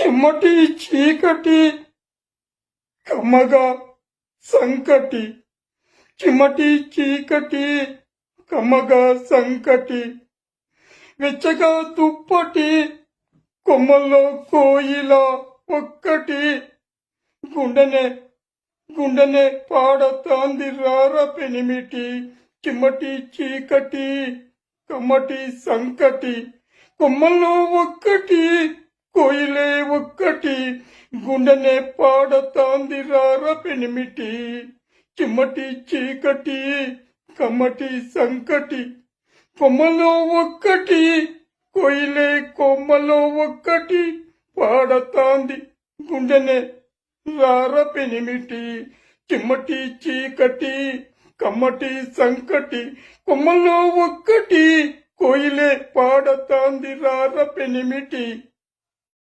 చిమ్మటి చీకటి కమ్మగా సంకటి, చిమ్మటి చీకటి కమ్మగా సంకటి, వెచ్చగా దుప్పటి కొమ్మల్లో కోయిల ఒక్కటి, గుండెనే గుండెనే పాడతాంది రార పెనిమిటి, చిమ్మటి చీకటి కమ్మటి సంకటి, కొమ్మల్లో ఒక్కటి కోయిలే ఒక్కటి, గుండెనే పాడతాంది రార పెనిమిటి, చిమ్మటి చీకటి కమ్మటి సంకటి, కొమ్మలో ఒక్కటి కోయిలే కొమ్మలో ఒక్కటి, పాడతాంది గుండెనే రార పెనిమిటి, చిమ్మటి చీకటి కమ్మటి సంకటి, కొమ్మలో ఒక్కటి కోయిలే పాడతాంది రార పెనిమిటి.